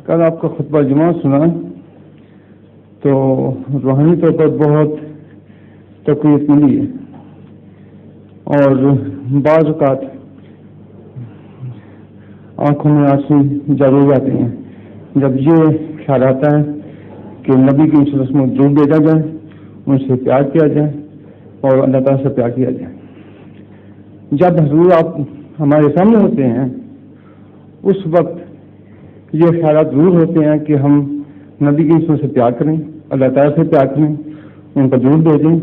کل آپ کا خطبہ جمعہ سنا تو روحانی طور پر بہت تقویت ملی ہے، اور بعض اوقات آنکھوں میں آنسو جاری ہو جاتے ہیں جب یہ خیال آتا ہے کہ نبی کی اس رسم کو درود بھیجا جائے، ان سے پیار کیا جائے اور اللہ تعالیٰ سے پیار کیا جائے۔ جب حضور آپ ہمارے سامنے ہوتے ہیں اس وقت یہ خیالات ضرور ہوتے ہیں کہ ہم نبی کی رسم سے پیار کریں، اللہ تعالیٰ سے پیار کریں، ان پر درود بھیجیں،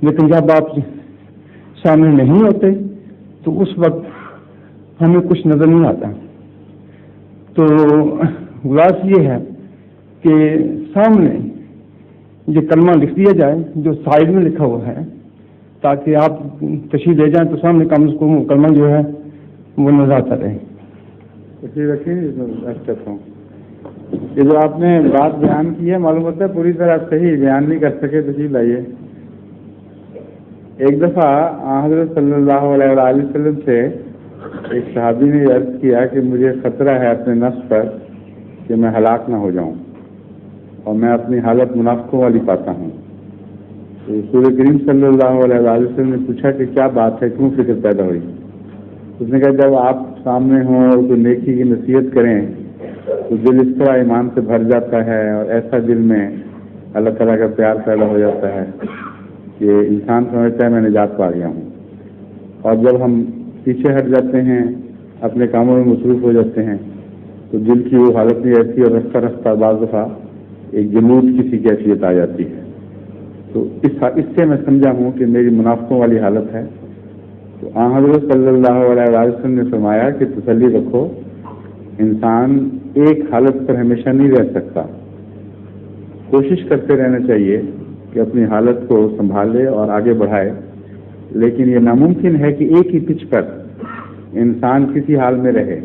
لیکن جب آپ سامنے نہیں ہوتے تو اس وقت ہمیں کچھ نظر نہیں آتا۔ تو گزارش یہ ہے کہ سامنے یہ کلمہ لکھ دیا جائے جو سائڈ میں لکھا ہوا ہے، تاکہ آپ تشریف لے جائیں تو سامنے کم از کم کلمہ جو ہے وہ نظر آتا رہے۔ یہ جو آپ نے بات بیان کی ہے معلوم ہوتا ہے پوری طرح صحیح بیان نہیں کر سکے، تشریف لائیے۔ ایک دفعہ حضرت صلی اللہ علیہ وآلہ وسلم سے ایک صحابی نے عرض کیا کہ مجھے خطرہ ہے اپنے نفس پر کہ میں ہلاک نہ ہو جاؤں اور میں اپنی حالت منافقوں والی پاتا ہوں۔ تو رسول کریم صلی اللہ علیہ وآلہ وسلم نے پوچھا کہ کیا بات ہے، کیوں فکر پیدا ہوئی؟ اس نے کہا جب آپ سامنے ہوں اور کوئی نیکی کی نصیحت کریں تو دل اس طرح ایمان سے بھر جاتا ہے اور ایسا دل میں اللہ تعالیٰ کا پیار پیدا ہو جاتا ہے کہ انسان سمجھتا ہے میں نجات پا گیا ہوں۔ اور جب ہم پیچھے ہٹ جاتے ہیں، اپنے کاموں میں مصروف ہو جاتے ہیں تو دل کی وہ حالت نہیں رہتی اور رفتہ رفتہ بعض دفعہ ایک جمود کسی کیفیت آ جاتی ہے۔ تو اس سے میں سمجھا ہوں کہ میری منافقوں والی حالت ہے۔ تو حضرت صلی اللہ علیہ وسلم نے فرمایا کہ تسلی رکھو، انسان ایک حالت پر ہمیشہ نہیں رہ سکتا، کوشش کرتے رہنا چاہیے کہ اپنی حالت کو سنبھالے اور آگے بڑھائے، لیکن یہ ناممکن ہے کہ ایک ہی پچ پر انسان کسی حال میں رہے۔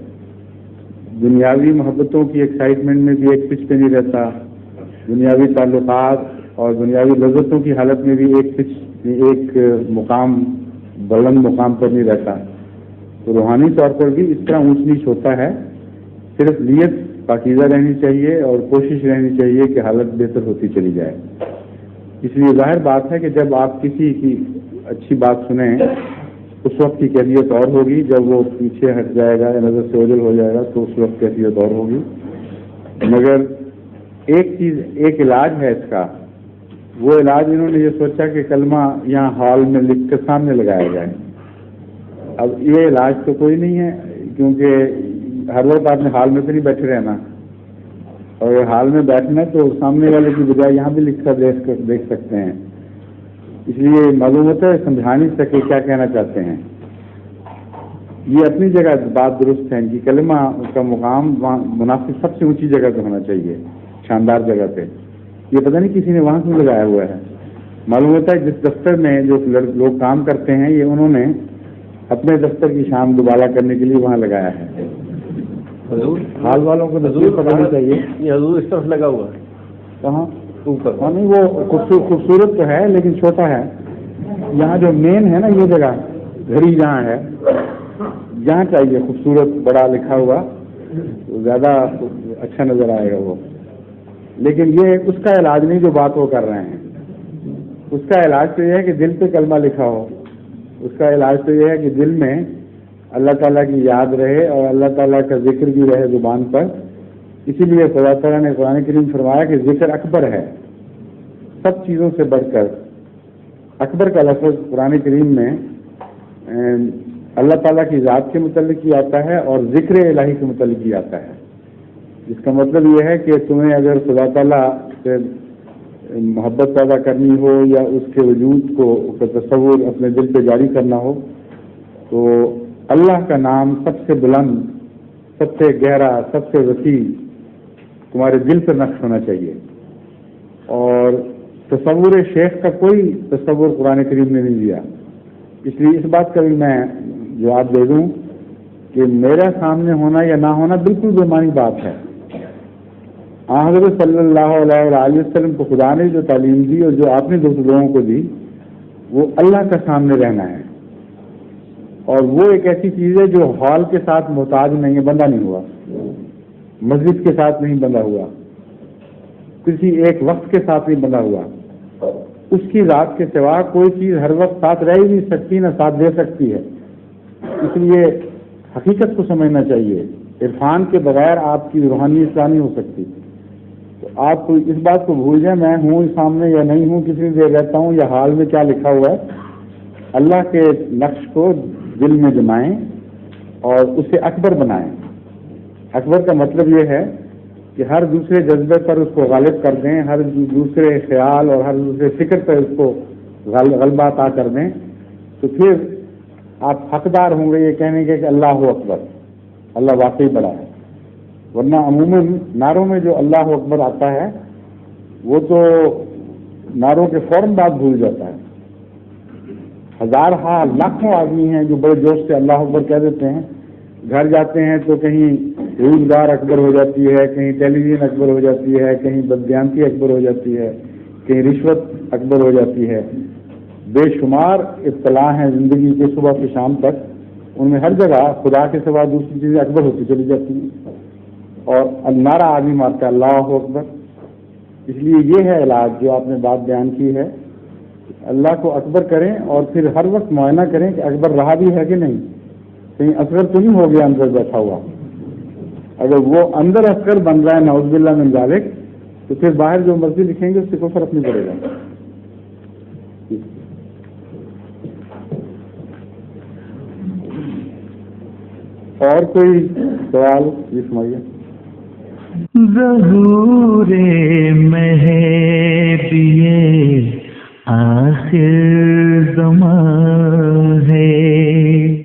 دنیاوی محبتوں کی ایکسائٹمنٹ میں بھی ایک پچ پہ نہیں رہتا، دنیاوی تعلقات اور دنیاوی لذتوں کی حالت میں بھی ایک مقام بلند مقام پر نہیں رہتا۔ تو روحانی طور پر بھی اس طرح اونچ نیچ ہوتا ہے، صرف نیت پاکیزہ رہنی چاہیے اور کوشش رہنی چاہیے کہ حالت بہتر ہوتی چلی جائے۔ اس لیے ظاہر بات ہے کہ جب آپ کسی کی اچھی بات سنیں اس وقت کی کیفیت اور ہوگی، جب وہ پیچھے ہٹ جائے گا یا نظر سے اوجھل ہو جائے گا تو اس وقت کیفیت اور ہوگی۔ مگر ایک علاج ہے اس کا، وہ علاج انہوں نے یہ سوچا کہ کلمہ یہاں ہال میں لکھ کر سامنے لگایا جائے۔ اب یہ علاج تو کوئی نہیں ہے، کیونکہ ہر وقت آپ نے ہال میں تو نہیں بیٹھے رہنا، اور اگر ہال میں بیٹھنا ہے تو سامنے والے کی بجائے یہاں بھی لکھ کر دیکھ سکتے ہیں۔ اس لیے معلوم ہوتا ہے سمجھا نہیں سکے کیا کہنا چاہتے ہیں۔ یہ اپنی جگہ بات درست ہے کہ کلمہ کا مقام مناسب سب سے اونچی جگہ پہ ہونا چاہیے، شاندار جگہ پہ۔ یہ پتہ نہیں کسی نے وہاں کیوں لگایا ہوا ہے۔ معلوم ہوتا ہے جس دفتر میں جو لوگ کام کرتے ہیں یہ انہوں نے اپنے دفتر کی شان دوبالا کرنے کے لیے وہاں لگایا ہے۔ حال والوں کو حضور پتہ نہیں چاہیے یہ حضور اس طرف لگا ہوا ہے کہاں اوپر۔ ہاں نہیں، وہ خوبصورت تو ہے لیکن چھوٹا ہے۔ یہاں جو مین ہے نا یہ جگہ گھڑی جہاں ہے، جہاں چاہیے خوبصورت بڑا لکھا ہوا تو زیادہ اچھا نظر آئے گا وہ۔ لیکن یہ اس کا علاج نہیں جو بات وہ کر رہے ہیں۔ اس کا علاج تو یہ ہے کہ دل پہ کلمہ لکھا ہو، اس کا علاج تو یہ ہے کہ دل میں اللہ تعالیٰ کی یاد رہے اور اللہ تعالیٰ کا ذکر بھی رہے زبان پر۔ اسی لیے خدا تعالیٰ نے قرآن کریم فرمایا کہ ذکر اکبر ہے، سب چیزوں سے بڑھ کر۔ اکبر کا لفظ قرآن کریم میں اللہ تعالیٰ کی ذات کے متعلق ہی آتا ہے اور ذکر الہی کے متعلق ہی آتا ہے، جس کا مطلب یہ ہے کہ تمہیں اگر خدا تعالیٰ سے محبت پیدا کرنی ہو یا اس کے وجود کو تصور اپنے دل پہ جاری کرنا ہو تو اللہ کا نام سب سے بلند، سب سے گہرا، سب سے وسیع تمہارے دل پر نقش ہونا چاہیے۔ اور تصور شیخ کا کوئی تصور قرآن کریم نے نہیں دیا۔ اس لیے اس بات کا بھی میں جواب دے دوں کہ میرا سامنے ہونا یا نہ ہونا بالکل بے معنی بات ہے۔ حضرت صلی اللہ علیہ وآلہ وسلم کو خدا نے جو تعلیم دی اور جو آپ نے دوسرے لوگوں کو دی وہ اللہ کا سامنے رہنا ہے، اور وہ ایک ایسی چیز ہے جو ہال کے ساتھ محتاج نہیں ہے، بندہ نہیں ہوا۔ مسجد کے ساتھ نہیں بندھا ہوا، کسی ایک وقت کے ساتھ نہیں بندھا ہوا، اس کی ذات کے سوا کوئی چیز ہر وقت ساتھ رہ ہی نہیں سکتی، نہ ساتھ دے سکتی ہے. اس لیے حقیقت کو سمجھنا چاہیے. عرفان کے بغیر آپ کی روحانی اصلاح نہیں ہو سکتی. تو آپ اس بات کو بھول جائیں میں ہوں سامنے یا نہیں ہوں، کتنی دیر رہتا ہوں یا حال میں کیا لکھا ہوا ہے. اللہ کے نقش کو دل میں جمائیں اور اسے اکبر بنائیں. اکبر کا مطلب یہ ہے کہ ہر دوسرے جذبے پر اس کو غالب کر دیں، ہر دوسرے خیال اور ہر دوسرے فکر پر اس کو غلبہ عطا کر دیں. تو پھر آپ حقدار ہوں گے یہ کہنے کے کہ اللہ اکبر، اللہ واقعی بڑا ہے. ورنہ عموماً نعروں میں جو اللہ اکبر آتا ہے وہ تو نعروں کے فوراً بعد بھول جاتا ہے. ہزاروں لاکھوں آدمی ہیں جو بڑے جوش سے اللہ اکبر کہہ دیتے ہیں، گھر جاتے ہیں تو کہیں روزگار اکبر ہو جاتی ہے، کہیں ٹیلی ویژن اکبر ہو جاتی ہے، کہیں بددیانتی اکبر ہو جاتی ہے، کہیں رشوت اکبر ہو جاتی ہے. بے شمار ابتلا ہیں زندگی کے صبح سے شام تک، ان میں ہر جگہ خدا کے سوا دوسری چیزیں اکبر ہوتی چلی جاتی ہیں اور نعرہ آدمی مارتا ہے اللہ اکبر. اس لیے یہ ہے علاج جو آپ نے بات بیان کی ہے، اللہ کو اکبر کریں اور پھر ہر وقت معائنہ کریں کہ اکبر رہا بھی ہے کہ نہیں، کہیں اصغر تو نہیں ہو گیا اندر بیٹھا ہوا. اگر وہ اندر اصغر بن رہا ہے نعوذ باللہ من ذالک تو پھر باہر جو مرضی لکھیں گے اس سے کوئی فرق نہیں پڑے گا. اور کوئی سوال یہ سمجھیے. ظہور مہدی آخر زمان ہے.